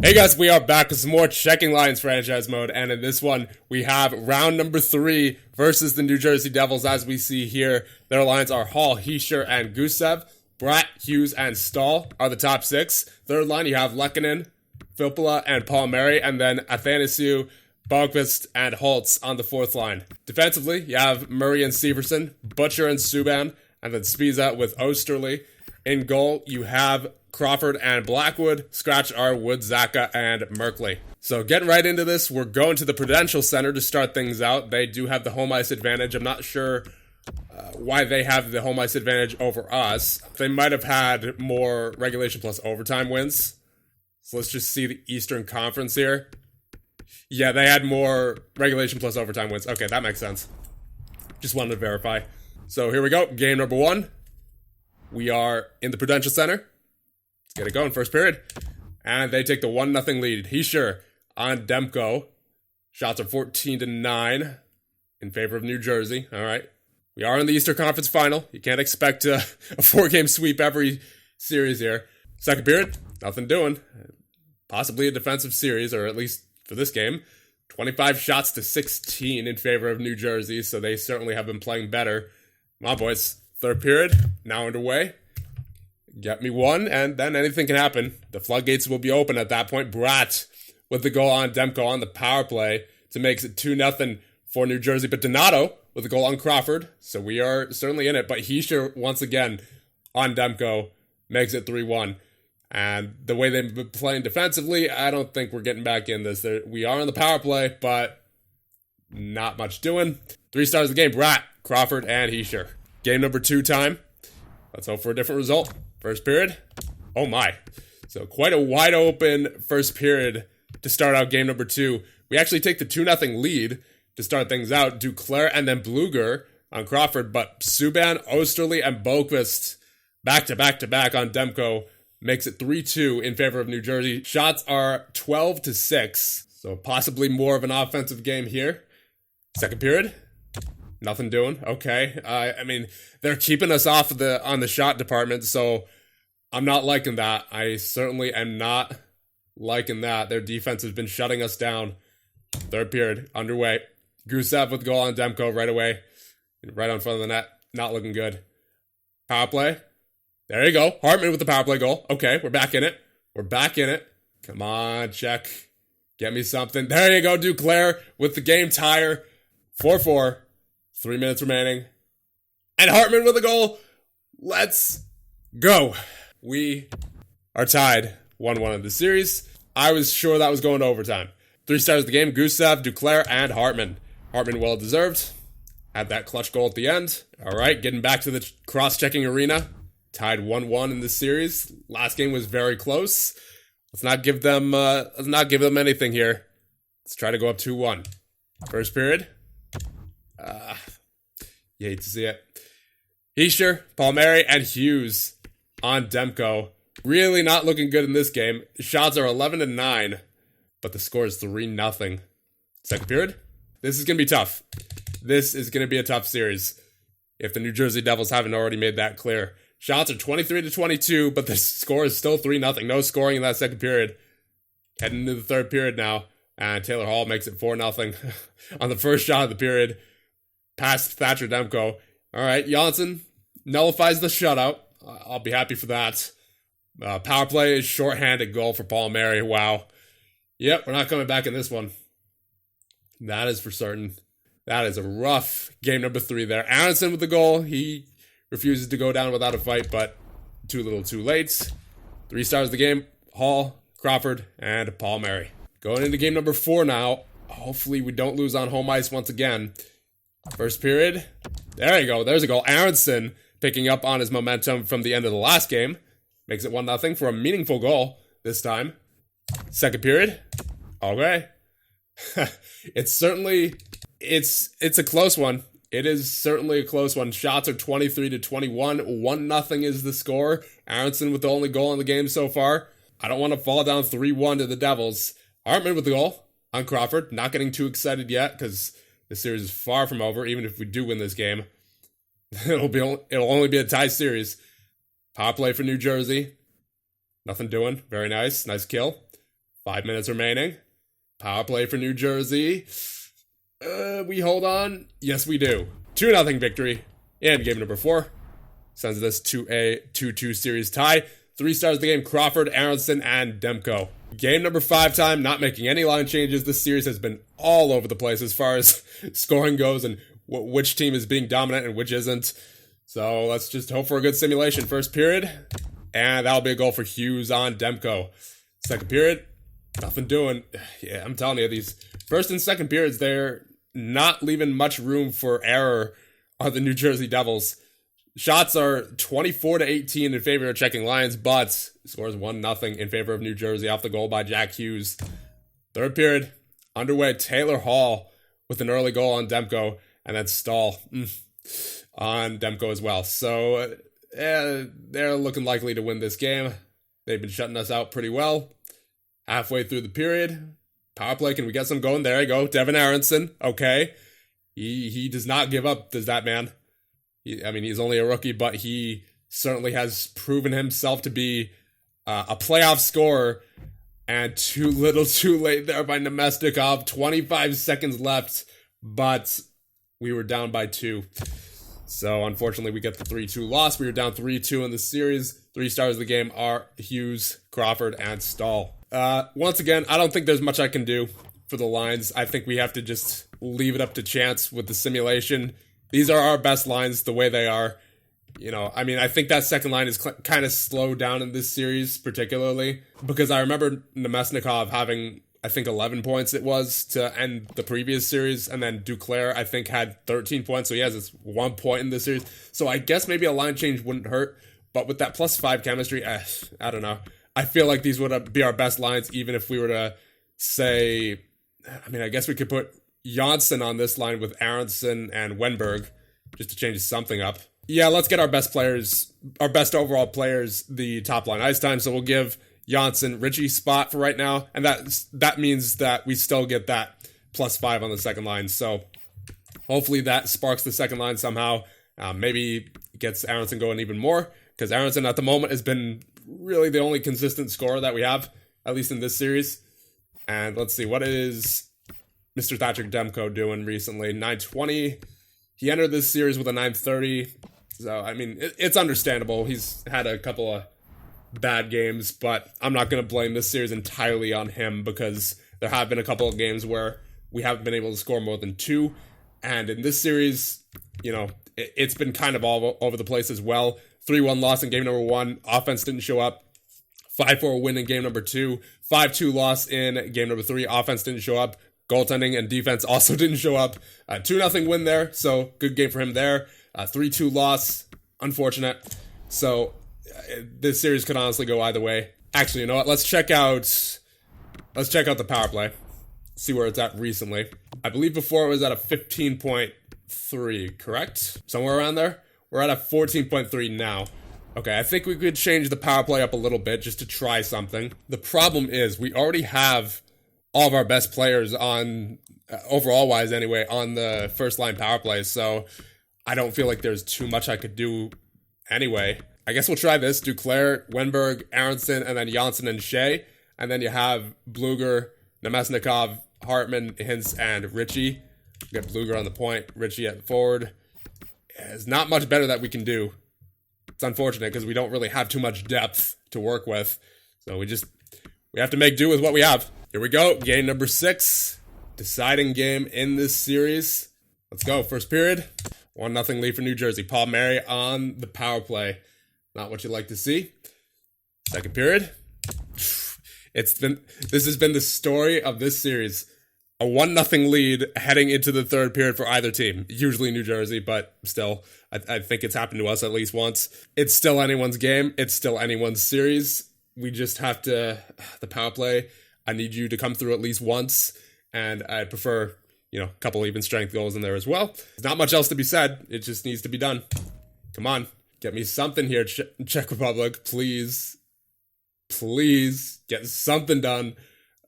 Hey guys, we are back with some more Czeching Lions franchise mode, and in this one, we have round number 3 versus the New Jersey Devils. As we see here, their lines are Hall, Hischier, and Gusev. Bratt, Hughes, and Stahl are the top 6. Third line, you have Lehkonen, Filppula, and Palmieri, and then Athanasiou, Bogqvist, and Holtz on the 4th line. Defensively, you have Murray and Severson, Butcher and Subban, and then Spiza with Osterley. In goal, you have Crawford and Blackwood. Scratch are Wood, Zaka, and Merkley. So getting right into this, we're going to the Prudential Center to start things out. They do have the home ice advantage. I'm not sure why they have the home ice advantage over us. They might have had more regulation plus overtime wins. So let's just see the Eastern Conference here. Yeah, they had more regulation plus overtime wins. Okay, that makes sense. Just wanted to verify. So here we go. Game number 1. We are in the Prudential Center. Let's get it going. First period. And they take the 1-0 lead. Hischier on Demko. Shots are 14-9 in favor of New Jersey. All right. We are in the Eastern Conference Final. You can't expect a 4-game sweep every series here. Second period. Nothing doing. Possibly a defensive series, or at least for this game. 25 shots to 16 in favor of New Jersey, so they certainly have been playing better. Come on, boys. Third period, now underway. Get me one, and then anything can happen. The floodgates will be open at that point. Bratt with the goal on Demko on the power play to make it 2-0 for New Jersey. But Donato with a goal on Crawford, so we are certainly in it. But Hischier, once again, on Demko, makes it 3-1. And the way they've been playing defensively, I don't think we're getting back in this. We are on the power play, but not much doing. 3 stars of the game, Bratt, Crawford, and Hischier. Game number 2 time. Let's hope for a different result. First period. Oh my. So quite a wide open first period to start out game number 2. We actually take the 2-0 lead to start things out. Duclair and then Bluger on Crawford. But Subban, Osterley, and Bogqvist back to back on Demko makes it 3-2 in favor of New Jersey. Shots are 12-6. So possibly more of an offensive game here. Second period. Nothing doing. Okay. I mean, they're keeping us off on the shot department, so I'm not liking that. I certainly am not liking that. Their defense has been shutting us down. Third period underway. Gusev with the goal on Demko right away. Right on front of the net. Not looking good. Power play. There you go. Hartman with the power play goal. Okay, we're back in it. Come on, check. Get me something. There you go, Duclair with the game tire. 4-4. 3 minutes remaining. And Hartman with a goal. Let's go. We are tied 1-1 in the series. I was sure that was going to overtime. 3 stars of the game, Gusev, Duclair, and Hartman. Hartman well deserved. Had that clutch goal at the end. All right, getting back to the cross-checking arena. Tied 1-1 in this series. Last game was very close. Let's not give them anything here. Let's try to go up 2-1. First period. You hate to see it. Hischier, Palmieri, and Hughes on Demko. Really not looking good in this game. Shots are 11-9, but the score is 3-0. Second period. This is going to be tough. This is going to be a tough series if the New Jersey Devils haven't already made that clear. Shots are 23-22, but the score is still 3-0. No scoring in that second period. Heading into the third period now, and Taylor Hall makes it 4-0 on the first shot of the period. Past Thatcher Demko. All right, Janssen nullifies the shutout. I'll be happy for that. Power play is shorthanded goal for Palmieri. Wow. Yep, we're not coming back in this one. That is for certain. That is a rough game number 3 there. Aronson with the goal. He refuses to go down without a fight, but too little too late. 3 stars of the game. Hall, Crawford, and Palmieri. Going into game number 4 now. Hopefully we don't lose on home ice once again. First period. There you go. There's a goal. Aronson picking up on his momentum from the end of the last game. Makes it 1-0 for a meaningful goal this time. Second period. Okay. It's a close one. It is certainly a close one. Shots are 23-21. 1-0 is the score. Aronson with the only goal in the game so far. I don't want to fall down 3-1 to the Devils. Hartman with the goal on Crawford. Not getting too excited yet because the series is far from over. Even if we do win this game, it'll only be a tie series. Power play for New Jersey. Nothing doing. Very nice. Nice kill. 5 minutes remaining. Power play for New Jersey. We hold on. Yes, we do. 2-0 victory in game number 4. Sends this to a 2-2 series tie. 3 stars of the game, Crawford, Aronson, and Demko. Game number 5 time, not making any line changes. This series has been all over the place as far as scoring goes and which team is being dominant and which isn't. So let's just hope for a good simulation. First period, and that'll be a goal for Hughes on Demko. Second period, nothing doing. Yeah, I'm telling you, these first and second periods, they're not leaving much room for error on the New Jersey Devils. Shots are 24-18 in favor of Czeching Lions, but scores 1-0 in favor of New Jersey off the goal by Jack Hughes. Third period, underway. Taylor Hall with an early goal on Demko, and then Stahl on Demko as well. So they're looking likely to win this game. They've been shutting us out pretty well. Halfway through the period, power play, can we get some going? There you go, Devin Aronson. Okay. He does not give up, does that man? He's only a rookie, but he certainly has proven himself to be a playoff scorer. And too little too late there by Nemesnikov. 25 seconds left, but we were down by 2. So unfortunately, we get the 3-2 loss. We were down 3-2 in the series. 3 stars of the game are Hughes, Crawford, and Stahl. Once again, I don't think there's much I can do for the lines. I think we have to just leave it up to chance with the simulation. These are our best lines the way they are. I think that second line is kind of slowed down in this series, particularly because I remember Nemesnikov having, I think, 11 points it was to end the previous series, and then Duclair, I think, had 13 points, so he has this 1 point in this series. So I guess maybe a line change wouldn't hurt, but with that +5 chemistry, I don't know. I feel like these would be our best lines, even if we were to say, I guess we could put Janssen on this line with Aronson and Wenberg, just to change something up. Yeah, let's get our best players, our best overall players, the top line ice time. So we'll give Janssen Richie spot for right now, and that means that we still get that +5 on the second line. So hopefully that sparks the second line somehow. Maybe gets Aronson going even more, because Aronson at the moment has been really the only consistent scorer that we have, at least in this series. And let's see, what is Mr. Thatcher Demko doing recently? 920. He entered this series with a 930. So, it's understandable. He's had a couple of bad games, but I'm not going to blame this series entirely on him, because there have been a couple of games where we haven't been able to score more than 2. And in this series, it's been kind of all over the place as well. 3-1 loss in game number 1. Offense didn't show up. 5-4 win in game number 2. 5-2 loss in game number 3. Offense didn't show up. Goaltending and defense also didn't show up. 2-0 win there, so good game for him there. 3-2 loss, unfortunate. So this series could honestly go either way. Actually, you know what? Let's check out the power play. See where it's at recently. I believe before it was at a 15.3, correct? Somewhere around there. We're at a 14.3 now. Okay, I think we could change the power play up a little bit just to try something. The problem is we already have all of our best players on, overall wise anyway, on the first line power play, so I don't feel like there's too much I could do anyway. I guess we'll try this. Duclair, Wenberg, Aronson, and then Janssen and Shea. And then you have Bluger, Nemesnikov, Hartman, Hintz, and Richie. Get Bluger on the point, Richie at forward. There's not much better that we can do. It's unfortunate because we don't really have too much depth to work with. So we have to make do with what we have. Here we go. Game number 6. Deciding game in this series. Let's go. First period. 1-0 lead for New Jersey. Paul Mary on the power play. Not what you like to see. Second period. This has been the story of this series. A 1-0 lead heading into the third period for either team. Usually New Jersey, but still, I think it's happened to us at least once. It's still anyone's game. It's still anyone's series. We just have to, the power play, I need you to come through at least once, and I prefer, a couple even strength goals in there as well. There's not much else to be said. It just needs to be done. Come on, get me something here, Czech Republic, please. Please, get something done.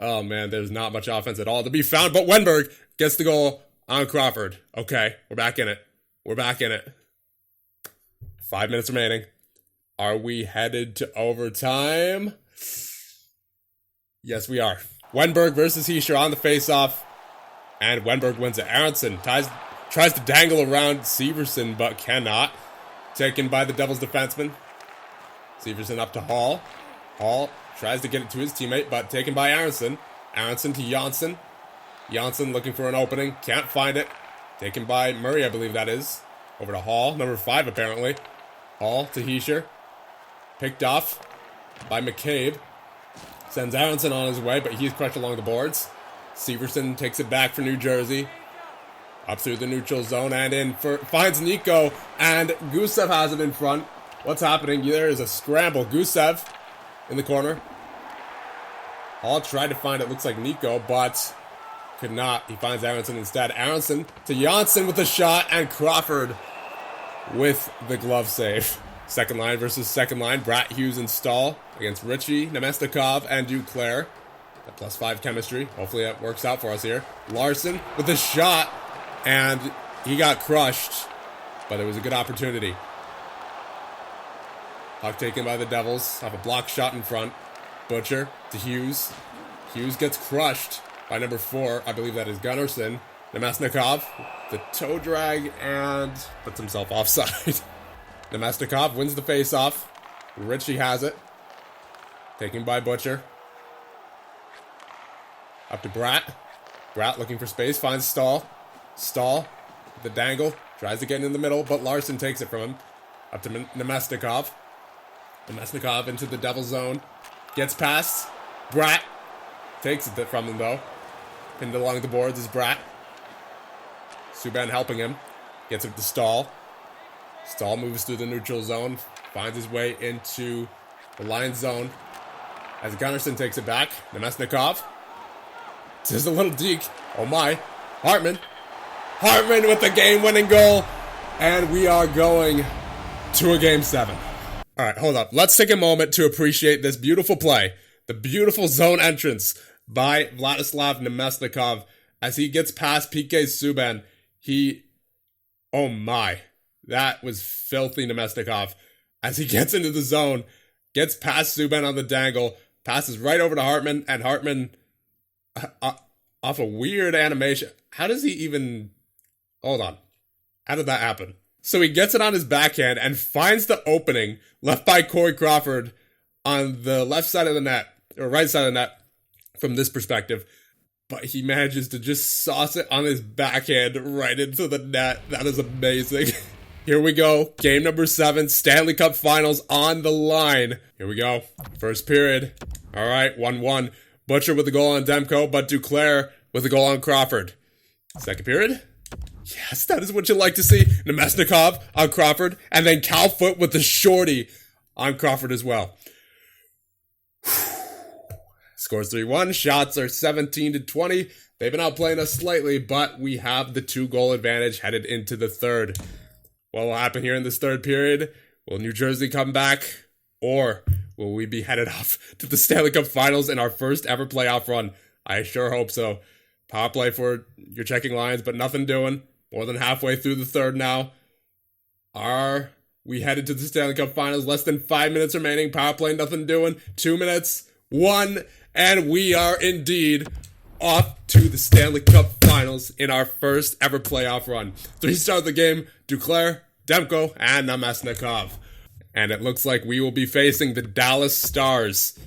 Oh man, there's not much offense at all to be found, but Wenberg gets the goal on Crawford. Okay, we're back in it. 5 minutes remaining. Are we headed to overtime? Yes, we are. Wenberg versus Hischier on the faceoff. And Wenberg wins it. Aronson tries to dangle around Severson, but cannot. Taken by the Devils defenseman. Severson up to Hall. Hall tries to get it to his teammate, but taken by Aronson. Aronson to Janssen. Janssen looking for an opening. Can't find it. Taken by Murray, I believe that is. Over to Hall. Number 5, apparently. Hall to Hischier. Picked off by McCabe. Sends Aronson on his way, but he's crushed along the boards. Severson takes it back for New Jersey. Up through the neutral zone and in finds Nico, and Gusev has it in front. What's happening? There is a scramble. Gusev in the corner. Hall tried to find it, looks like Nico, but could not. He finds Aronson instead. Aronson to Janssen with a shot, and Crawford with the glove save. Second line versus second line. Bratt, Hughes, and Stahl against Ritchie, Nemestikov, and Duclair. That +5 chemistry. Hopefully that works out for us here. Larson with a shot, and he got crushed, but it was a good opportunity. Puck taken by the Devils. Have a block shot in front. Butcher to Hughes. Hughes gets crushed by number 4. I believe that is Gunnarsson. Nemesnikov, the toe drag, and puts himself offside. Nemestikov wins the faceoff. Ritchie has it. Taken by Butcher. Up to Bratt. Bratt looking for space. Finds Stahl. Stahl, the dangle. Tries to get in the middle, but Larson takes it from him. Up to Nemesnikov. Nemesnikov into the Devil zone. Gets past. Bratt takes it from him, though. Pinned along the boards is Bratt. Subban helping him. Gets it to Stahl. Stahl moves through the neutral zone. Finds his way into the Lions zone. As Gunnarsson takes it back. Nemesnikov. There's a little deke. Oh my. Hartman. Hartman with the game-winning goal. And we are going to a Game 7. All right, hold up. Let's take a moment to appreciate this beautiful play. The beautiful zone entrance by Vladislav Nemesnikov. As he gets past PK Subban, oh my. That was filthy Nemesnikov. As he gets into the zone, gets past Subban on the dangle, passes right over to Hartman, and Hartman, off a weird animation. How does he even... Hold on. How did that happen? So he gets it on his backhand and finds the opening left by Corey Crawford on the left side of the net, or right side of the net from this perspective. But he manages to just sauce it on his backhand right into the net. That is amazing. Here we go. Game number 7, Stanley Cup Finals on the line. Here we go. First period. All right, 1-1. Butcher with the goal on Demko, but Duclair with the goal on Crawford. Second period. Yes, that is what you like to see. Nemesnikov on Crawford, and then Cal Foote with the shorty on Crawford as well. Scores 3-1. Shots are 17-20. They've been outplaying us slightly, but we have the 2-goal advantage headed into the third. What will happen here in this third period? Will New Jersey come back, or will we be headed off to the Stanley Cup Finals in our first ever playoff run? I sure hope so. Power play for your Czeching Lions, but nothing doing. More than halfway through the third now. Are we headed to the Stanley Cup Finals? Less than 5 minutes remaining. Power play, nothing doing. 2 minutes. 1. And we are indeed off to the Stanley Cup Finals in our first ever playoff run. 3 start of the game. Duclair, Demko, and Nemesnikov. And it looks like we will be facing the Dallas Stars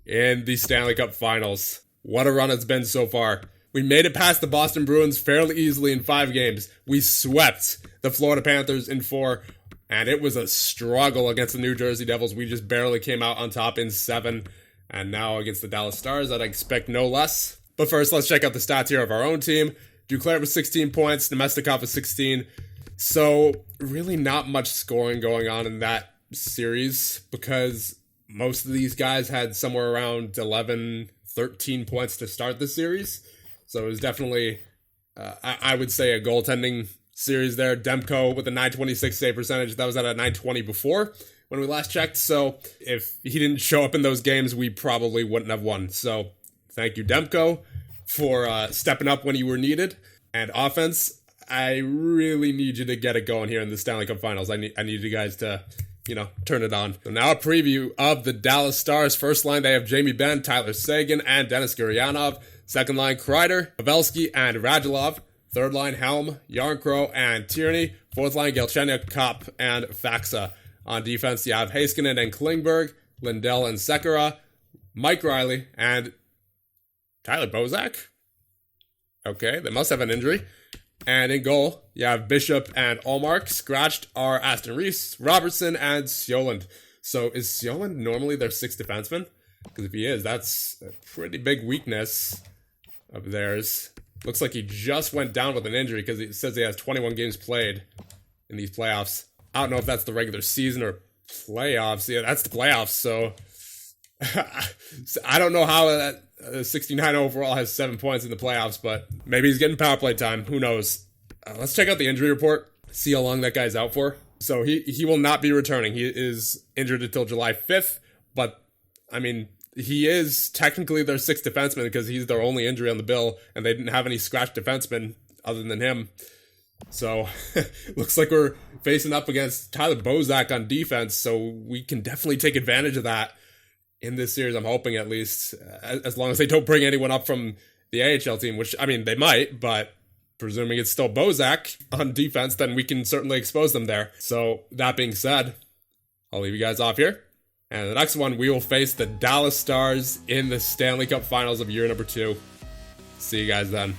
in the Stanley Cup Finals. What a run it's been so far. We made it past the Boston Bruins fairly easily in 5 games. We swept the Florida Panthers in 4, and it was a struggle against the New Jersey Devils. We just barely came out on top in 7, and now against the Dallas Stars, I'd expect no less. But first, let's check out the stats here of our own team. Duclair with 16 points, Nemestikov with 16. So, really not much scoring going on in that series, because most of these guys had somewhere around 11, 13 points to start the series. So it was definitely, I would say, a goaltending series there. Demko with a 926 save percentage. That was at a 920 before when we last checked. So if he didn't show up in those games, we probably wouldn't have won. So thank you, Demko, for stepping up when you were needed. And offense, I really need you to get it going here in the Stanley Cup Finals. I need you guys to, turn it on. So now a preview of the Dallas Stars. First line, they have Jamie Benn, Tyler Seguin, and Denis Gurianov. Second line, Kreider, Pavelski, and Radulov. Third line, Helm, Yarncrow, and Tierney. Fourth line, Galchenyuk, Kopp, and Faxa. On defense, you have Heiskanen and Klingberg, Lindell and Sekera, Mike Riley, and Tyler Bozak. Okay, they must have an injury. And in goal, you have Bishop and Allmark. Scratched are Aston Reese, Robertson, and Sjoland. So is Sjoland normally their sixth defenseman? Because if he is, that's a pretty big weakness of theirs. Looks like he just went down with an injury because it says he has 21 games played in these playoffs. I don't know if that's the regular season or playoffs. Yeah, that's the playoffs. So I don't know how that 69 overall has 7 points in the playoffs, but maybe he's getting power play time. Who knows? Let's check out the injury report, see how long that guy's out for. So he will not be returning. He is injured until July 5th, but I mean, he is technically their sixth defenseman because he's their only injury on the bill, and they didn't have any scratch defensemen other than him. So looks like we're facing up against Tyler Bozak on defense, so we can definitely take advantage of that in this series, I'm hoping, at least, as long as they don't bring anyone up from the AHL team, which, I mean, they might, but presuming it's still Bozak on defense, then we can certainly expose them there. So, that being said, I'll leave you guys off here. And the next one, we will face the Dallas Stars in the Stanley Cup Finals of year number 2. See you guys then.